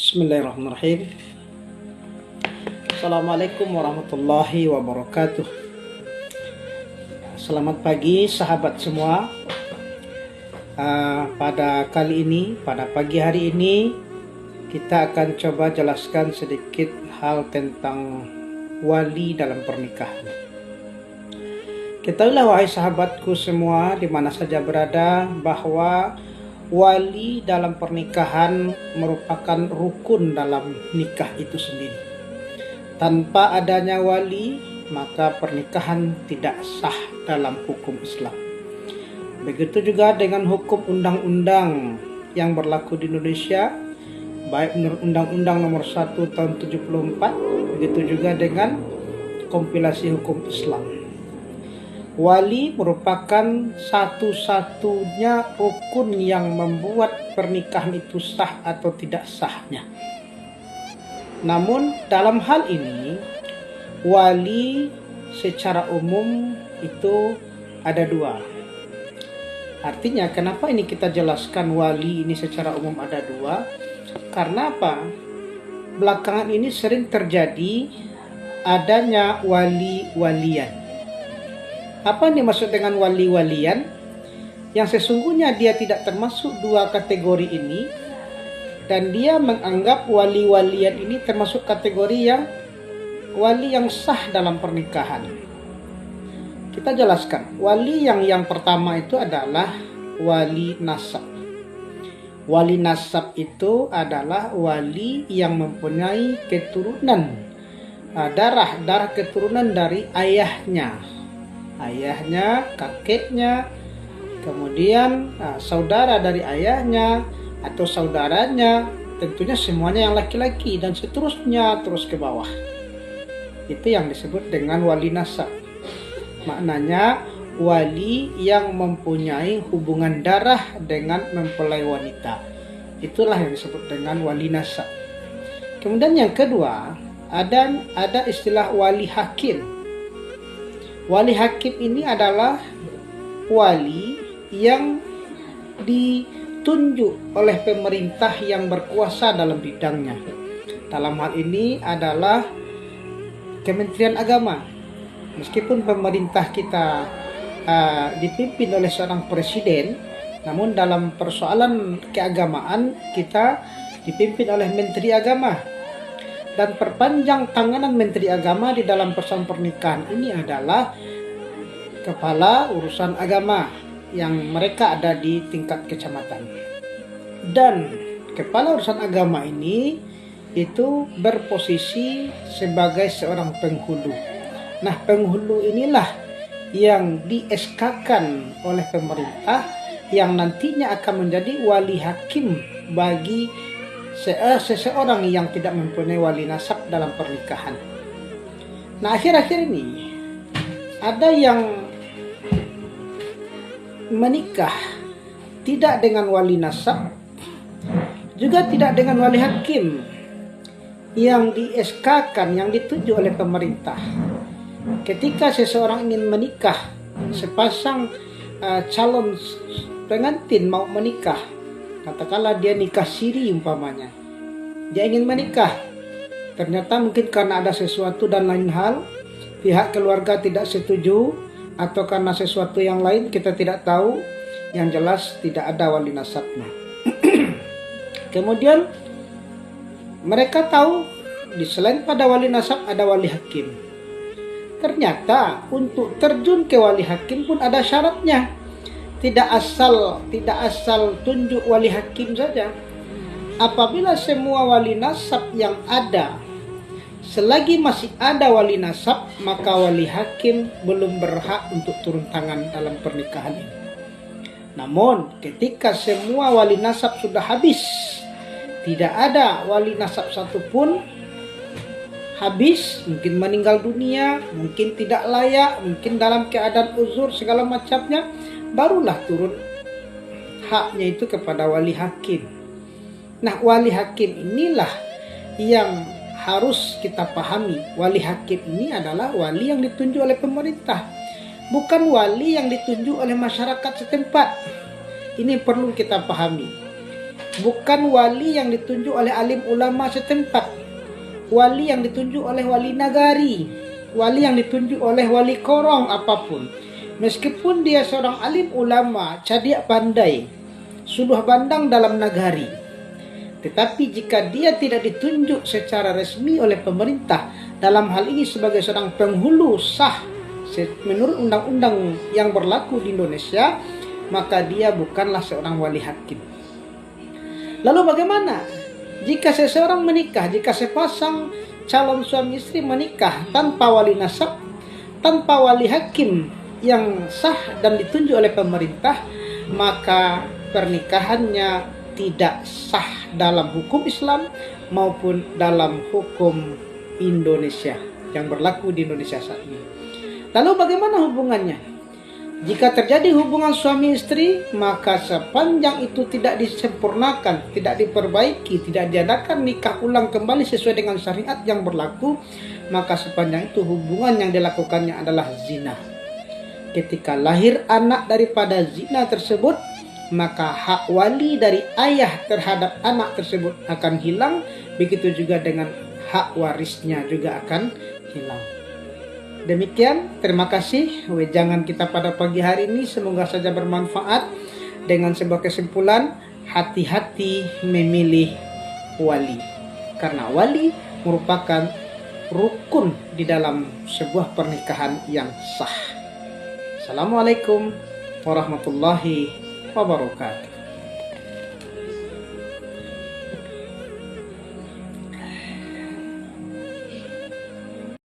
Bismillahirrahmanirrahim. Assalamualaikum warahmatullahi wabarakatuh. Selamat pagi sahabat semua. Pada pagi hari ini kita akan coba jelaskan sedikit hal tentang wali dalam pernikahan. Ketahuilah wahai sahabatku semua di mana saja berada bahwa wali dalam pernikahan merupakan rukun dalam nikah itu sendiri. Tanpa adanya wali, maka pernikahan tidak sah dalam hukum Islam. Begitu juga dengan hukum undang-undang yang berlaku di Indonesia, baik menurut Undang-Undang Nomor 1 Tahun 74, begitu juga dengan kompilasi hukum Islam. Wali merupakan satu-satunya rukun yang membuat pernikahan itu sah atau tidak sahnya. Namun dalam hal ini, wali secara umum itu ada dua. Artinya kenapa ini kita jelaskan wali ini secara umum ada dua? Karena apa? Belakangan ini sering terjadi adanya wali-walian. Apa yang dimaksud dengan wali-walian? Yang sesungguhnya dia tidak termasuk dua kategori ini, dan dia menganggap wali-walian ini termasuk kategori yang wali yang sah dalam pernikahan. Kita jelaskan, wali yang pertama itu adalah wali nasab. Wali nasab itu adalah wali yang mempunyai keturunan, darah keturunan dari ayahnya, kakeknya, kemudian saudara dari ayahnya atau saudaranya, tentunya semuanya yang laki-laki, dan seterusnya terus ke bawah. Itu yang disebut dengan wali nasab. Maknanya wali yang mempunyai hubungan darah dengan mempelai wanita. Itulah yang disebut dengan wali nasab. Kemudian yang kedua, ada istilah wali hakim. Wali hakim ini adalah wali yang ditunjuk oleh pemerintah yang berkuasa dalam bidangnya. Dalam hal ini adalah Kementerian Agama. Meskipun pemerintah kita dipimpin oleh seorang presiden, namun dalam persoalan keagamaan kita dipimpin oleh Menteri Agama. Dan perpanjang tanganan Menteri Agama di dalam persoalan pernikahan ini adalah kepala urusan agama yang mereka ada di tingkat kecamatan. Dan kepala urusan agama ini itu berposisi sebagai seorang penghulu. Nah, penghulu inilah yang di-SK-kan oleh pemerintah yang nantinya akan menjadi wali hakim bagi seseorang yang tidak mempunyai wali nasab dalam pernikahan. Nah, akhir-akhir ini ada yang menikah tidak dengan wali nasab, juga tidak dengan wali hakim yang di-SK-kan, yang ditunjuk oleh pemerintah. Ketika seseorang ingin menikah, sepasang calon pengantin mau menikah, katakanlah dia nikah siri umpamanya, dia ingin menikah, ternyata mungkin karena ada sesuatu dan lain hal, pihak keluarga tidak setuju, atau karena sesuatu yang lain kita tidak tahu, yang jelas tidak ada wali nasabnya. Kemudian mereka tahu di selain pada wali nasab ada wali hakim. Ternyata untuk terjun ke wali hakim pun ada syaratnya. Tidak asal tunjuk wali hakim saja. Apabila semua wali nasab yang ada, selagi masih ada wali nasab, maka wali hakim belum berhak untuk turun tangan dalam pernikahan ini. Namun ketika semua wali nasab sudah habis, tidak ada wali nasab satupun, habis, mungkin meninggal dunia, mungkin tidak layak, mungkin dalam keadaan uzur segala macamnya, barulah turun haknya itu kepada wali hakim. Nah, wali hakim inilah yang harus kita pahami. Wali hakim ini adalah wali yang ditunjuk oleh pemerintah, bukan wali yang ditunjuk oleh masyarakat setempat. Ini perlu kita pahami. bukan wali yang ditunjuk oleh alim ulama setempat, wali yang ditunjuk oleh wali nagari, wali yang ditunjuk oleh wali korong apapun. Meskipun dia seorang alim ulama, cadia pandai, sudah bandang dalam nagari, tetapi jika dia tidak ditunjuk secara resmi oleh pemerintah, dalam hal ini sebagai seorang penghulu sah menurut undang-undang yang berlaku di Indonesia, maka dia bukanlah seorang wali hakim. Lalu bagaimana jika seseorang menikah, jika sepasang calon suami istri menikah tanpa wali nasab, tanpa wali hakim yang sah dan ditunjuk oleh pemerintah, maka pernikahannya tidak sah dalam hukum Islam maupun dalam hukum Indonesia yang berlaku di Indonesia saat ini. Lalu bagaimana hubungannya? Jika terjadi hubungan suami istri, maka sepanjang itu tidak disempurnakan, tidak diperbaiki, tidak diadakan nikah ulang kembali sesuai dengan syariat yang berlaku, maka sepanjang itu hubungan yang dilakukannya adalah zina. Ketika lahir anak daripada zina tersebut, maka hak wali dari ayah terhadap anak tersebut akan hilang, begitu juga dengan hak warisnya juga akan hilang. Demikian, terima kasih wejangan kita pada pagi hari ini, semoga saja bermanfaat. Dengan sebuah kesimpulan, hati-hati memilih wali, karena wali merupakan rukun di dalam sebuah pernikahan yang sah. Assalamualaikum warahmatullahi wabarakatuh.